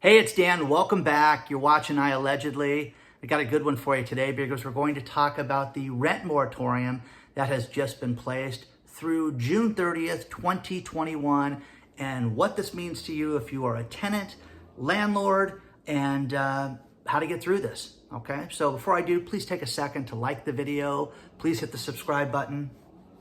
Hey, it's Dan. Welcome back. You're watching iAllegedly. I got a good one for you today because we're going to talk about the rent moratorium that has just been placed through June 30th, 2021, and what this means to you if you are a tenant, landlord, and how to get through this. Okay, so before I do, please take a second to like the video. Please hit the subscribe button.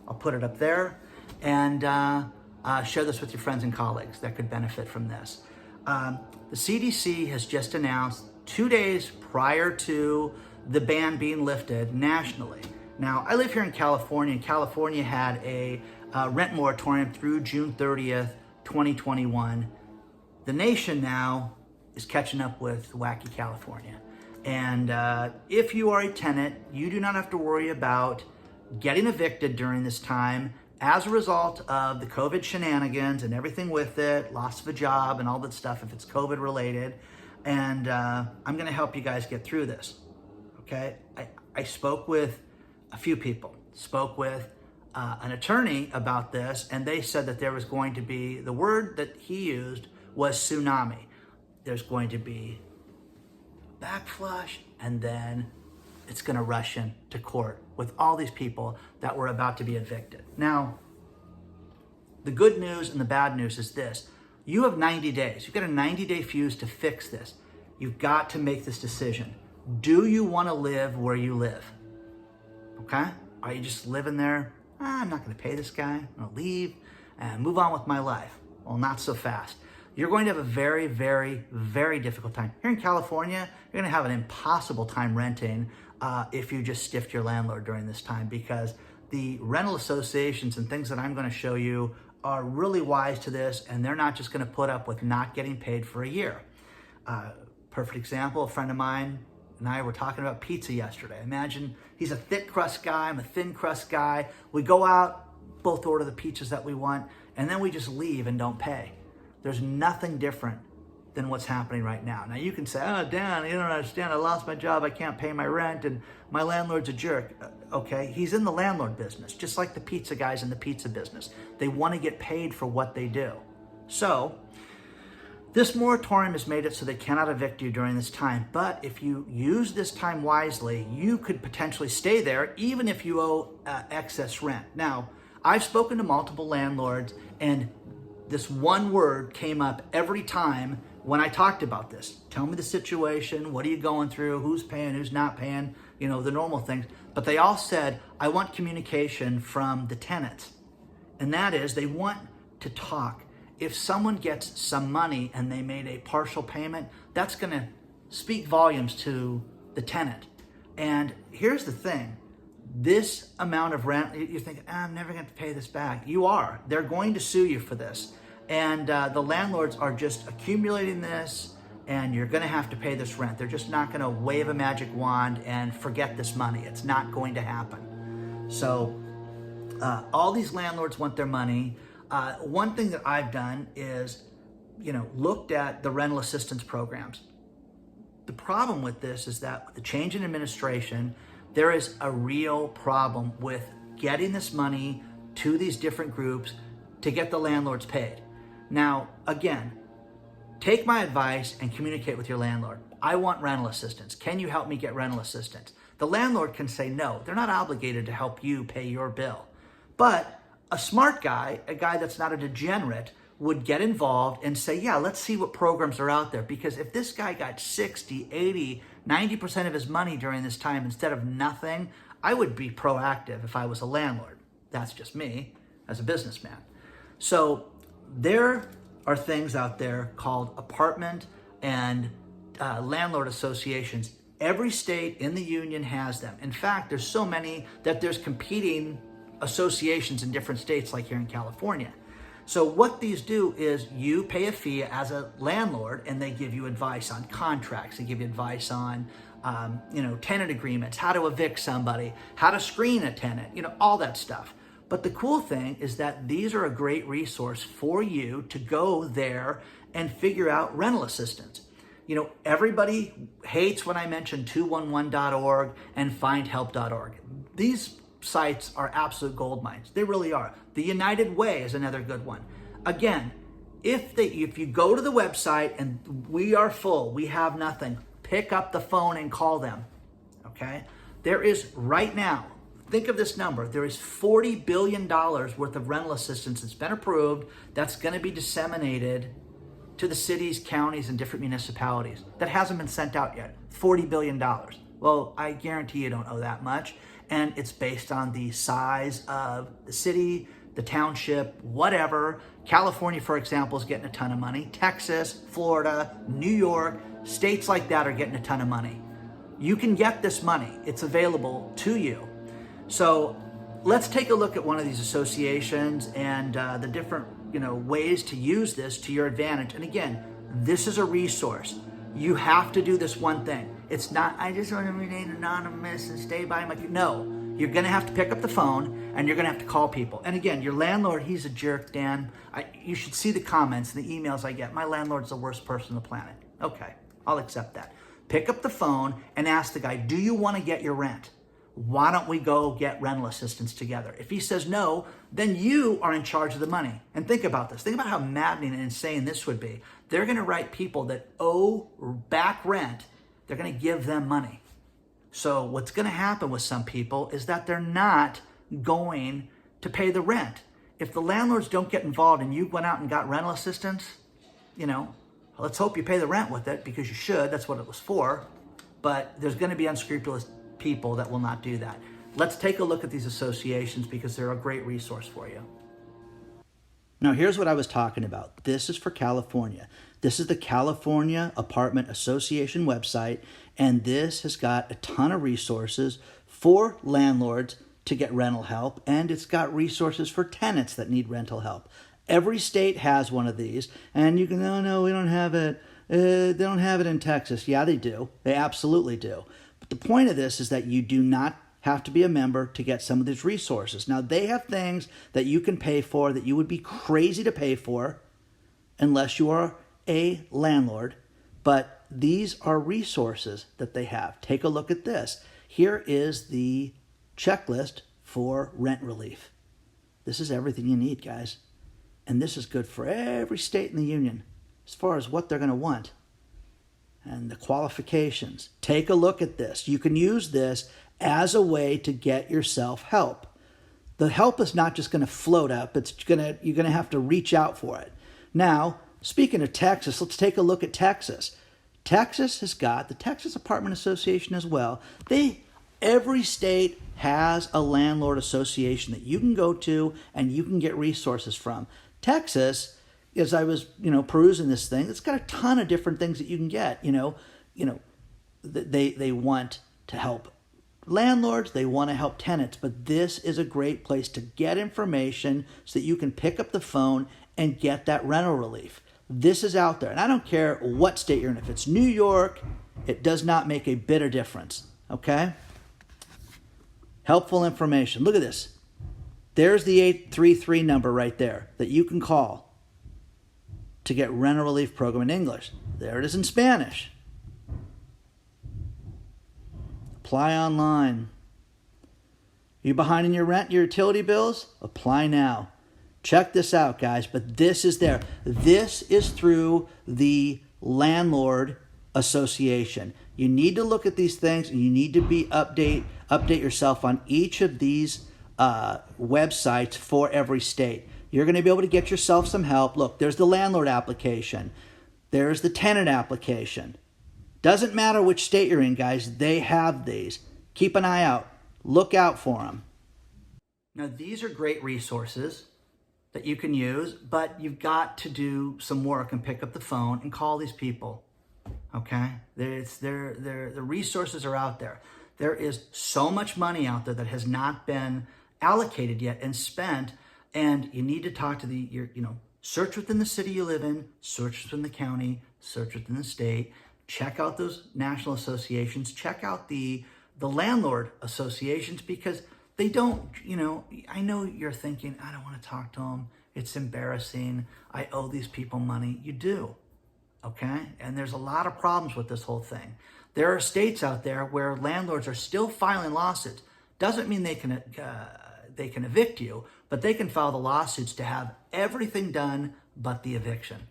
I'll put it up there, and share this with your friends and colleagues that could benefit from this. The CDC has just announced 2 days prior to the ban being lifted nationally. Now, I live here in California, and California had a rent moratorium through June 30th, 2021. The nation now is catching up with wacky California. And if you are a tenant, you do not have to worry about getting evicted during this time as a result of the COVID shenanigans and everything with it, loss of a job and all that stuff if it's COVID related. And I'm gonna help you guys get through this, okay? I spoke with a few people, spoke with an attorney about this, and they said that there was going to be, the word that he used was tsunami. There's going to be backflush, and then it's going to rush into court with all these people that were about to be evicted. Now, the good news and the bad news is this. You have 90 days. You've got a 90-day fuse to fix this. You've got to make this decision. Do you want to live where you live? Okay? Are you just living there? I'm not going to pay this guy. I'm going to leave and move on with my life. Well, not so fast. You're going to have a very, very, very difficult time. Here in California, you're going to have an impossible time renting if you just stiff your landlord during this time, because the rental associations and things that I'm going to show you are really wise to this, and they're not just going to put up with not getting paid for a year. Perfect example, a friend of mine and I were talking about pizza yesterday. Imagine he's a thick crust guy, I'm a thin crust guy. We go out, both order the pizzas that we want, and then we just leave and don't pay. There's nothing different than what's happening right now. Now you can say, oh, Dan, you don't understand. I lost my job. I can't pay my rent, and my landlord's a jerk. Okay, he's in the landlord business, just like the pizza guys in the pizza business. They want to get paid for what they do. So this moratorium has made it so they cannot evict you during this time. But if you use this time wisely, you could potentially stay there even if you owe excess rent. Now, I've spoken to multiple landlords, and this one word came up every time when I talked about this. Tell me the situation, what are you going through, who's paying, who's not paying, you know, the normal things. But they all said, I want communication from the tenants. And that is, they want to talk. If someone gets some money and they made a partial payment, that's gonna speak volumes to the tenant. And here's the thing, this amount of rent, you think, I'm never going to pay this back. You are. They're going to sue you for this. And the landlords are just accumulating this, and you're going to have to pay this rent. They're just not going to wave a magic wand and forget this money. It's not going to happen. So all these landlords want their money. One thing that I've done is, looked at the rental assistance programs. The problem with this is that with the change in administration, there is a real problem with getting this money to these different groups to get the landlords paid. Now, again, take my advice and communicate with your landlord. I want rental assistance. Can you help me get rental assistance? The landlord can say no. They're not obligated to help you pay your bill. But a smart guy, a guy that's not a degenerate, would get involved and say, yeah, let's see what programs are out there. Because if this guy got 60, 80, 90% of his money during this time instead of nothing, I would be proactive if I was a landlord. That's just me as a businessman. So there are things out there called apartment and landlord associations. Every state in the union has them. In fact, there's so many that there's competing associations in different states, like here in California. So what these do is you pay a fee as a landlord, and they give you advice on contracts. They give you advice on, tenant agreements, how to evict somebody, how to screen a tenant, all that stuff. But the cool thing is that these are a great resource for you to go there and figure out rental assistance. Everybody hates when I mention 211.org and findhelp.org. These sites are absolute gold mines. They really are. The United Way is another good one. Again, if you go to the website and we are full, we have nothing, pick up the phone and call them, okay? There is right now, think of this number, there is $40 billion worth of rental assistance that's been approved that's gonna be disseminated to the cities, counties, and different municipalities. That hasn't been sent out yet, $40 billion. Well, I guarantee you don't owe that much, and it's based on the size of the city, the township, whatever. California, for example, is getting a ton of money. Texas, Florida, New York, states like that are getting a ton of money. You can get this money. It's available to you. So let's take a look at one of these associations and the different ways to use this to your advantage. And again, this is a resource. You have to do this one thing. It's not, I just want to remain anonymous and stay by my... No, you're going to have to pick up the phone and you're going to have to call people. And again, your landlord, he's a jerk, Dan. You should see the comments and the emails I get. My landlord's the worst person on the planet. Okay, I'll accept that. Pick up the phone and ask the guy, do you want to get your rent? Why don't we go get rental assistance together? If he says no, then you are in charge of the money. And think about this. Think about how maddening and insane this would be. They're going to write people that owe back rent. They're going to give them money. So what's going to happen with some people is that they're not going to pay the rent. If the landlords don't get involved and you went out and got rental assistance, let's hope you pay the rent with it because you should. That's what it was for. But there's going to be unscrupulous people that will not do that. Let's take a look at these associations because they're a great resource for you. Now, here's what I was talking about. This is for California. This is the California Apartment Association website, and this has got a ton of resources for landlords to get rental help, and it's got resources for tenants that need rental help. Every state has one of these, and you can, oh, no, we don't have it. They don't have it in Texas. Yeah, they do. They absolutely do. But the point of this is that you do not have to be a member to get some of these resources. Now, they have things that you can pay for that you would be crazy to pay for unless you are a landlord. But these are resources that they have. Take a look at this. Here is the checklist for rent relief. This is everything you need, guys. And this is good for every state in the union as far as what they're going to want. And the qualifications. Take a look at this. You can use this as a way to get yourself help. The help is not just going to float up. You're going to have to reach out for it. Now, speaking of Texas, let's take a look at Texas. Texas has got the Texas Apartment Association as well. Every state has a landlord association that you can go to and you can get resources from. Texas, as I was, perusing this thing, it's got a ton of different things that you can get. They want to help landlords, they want to help tenants, but this is a great place to get information so that you can pick up the phone and get that rental relief. This is out there, and I don't care what state you're in. If it's New York, it does not make a bit of difference, okay? Helpful information. Look at this. There's the 833 number right there that you can call to get rental relief program in English. There it is in Spanish. Apply online. You behind in your rent, your utility bills? Apply now. Check this out, guys, but this is there. This is through the Landlord Association. You need to look at these things, and you need to update yourself on each of these websites for every state. You're going to be able to get yourself some help. Look, there's the landlord application. There's the tenant application. Doesn't matter which state you're in, guys. They have these. Keep an eye out. Look out for them. Now, these are great resources that you can use, but you've got to do some work and pick up the phone and call these people, okay? The resources are out there. There is so much money out there that has not been allocated yet and spent, and you need to talk to search within the city you live in, search within the county, search within the state, check out those national associations, check out the landlord associations, because they don't, I know you're thinking, I don't want to talk to them. It's embarrassing. I owe these people money. You do, okay? And there's a lot of problems with this whole thing. There are states out there where landlords are still filing lawsuits. Doesn't mean they can evict you, but they can file the lawsuits to have everything done but the eviction.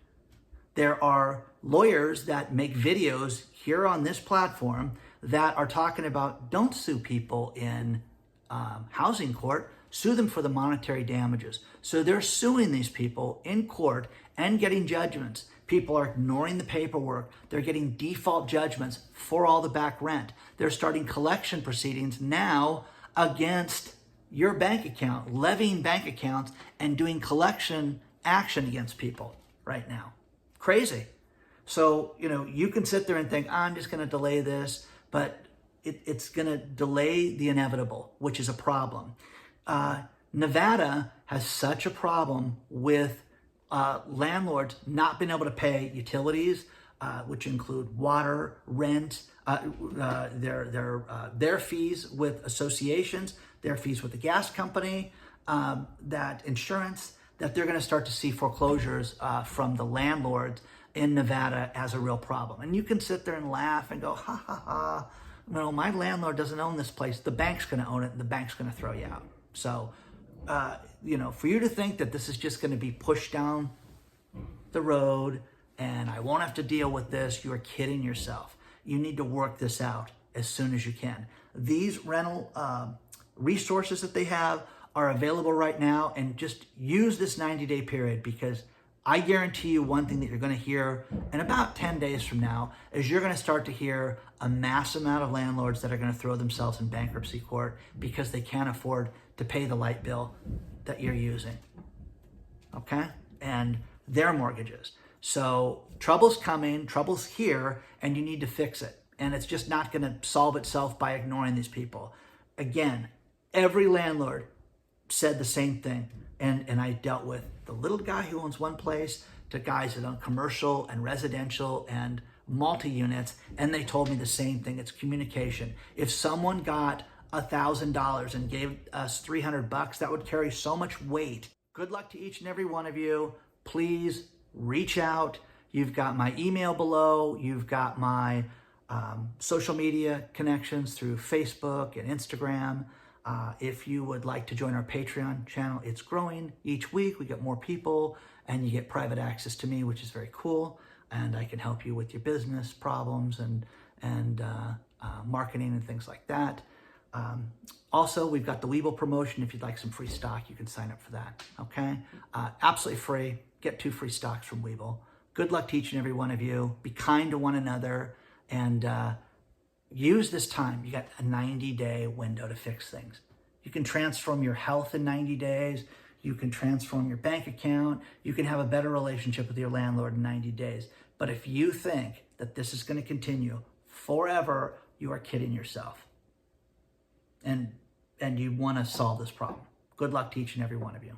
There are lawyers that make videos here on this platform that are talking about don't sue people in housing court, sue them for the monetary damages. So they're suing these people in court and getting judgments. People are ignoring the paperwork. They're getting default judgments for all the back rent. They're starting collection proceedings now against your bank account, levying bank accounts and doing collection action against people right now. Crazy. So, you can sit there and think, I'm just going to delay this, but it's going to delay the inevitable, which is a problem. Nevada has such a problem with landlords not being able to pay utilities, which include water, rent, their fees with associations, their fees with the gas company, that insurance, that they're going to start to see foreclosures from the landlords in Nevada as a real problem. And you can sit there and laugh and go, ha, ha, ha. No, my landlord doesn't own this place. The bank's going to own it, and the bank's going to throw you out. So, for you to think that this is just going to be pushed down the road and I won't have to deal with this, you're kidding yourself. You need to work this out as soon as you can. These rental resources that they have are available right now, and just use this 90-day period, because I guarantee you one thing that you're going to hear in about 10 days from now is you're going to start to hear a mass amount of landlords that are going to throw themselves in bankruptcy court because they can't afford to pay the light bill that you're using, okay? And their mortgages. So trouble's coming, trouble's here, and you need to fix it. And it's just not going to solve itself by ignoring these people. Again, every landlord said the same thing. And I dealt with the little guy who owns one place to guys that own commercial and residential and multi-units, and they told me the same thing. It's communication. If someone got $1,000 and gave us $300, that would carry so much weight. Good luck to each and every one of you. Please reach out. You've got my email below. You've got my social media connections through Facebook and Instagram. If you would like to join our Patreon channel, it's growing each week. We get more people, and you get private access to me, which is very cool. And I can help you with your business problems and marketing and things like that. Also, we've got the Webull promotion. If you'd like some free stock, you can sign up for that. Okay, absolutely free. Get 2 free stocks from Webull. Good luck to each and every one of you. Be kind to one another, and use this time. You got a 90-day window to fix things. You can transform your health in 90 days. You can transform your bank account. You can have a better relationship with your landlord in 90 days. But if you think that this is going to continue forever, you are kidding yourself. And you want to solve this problem. Good luck to each and every one of you.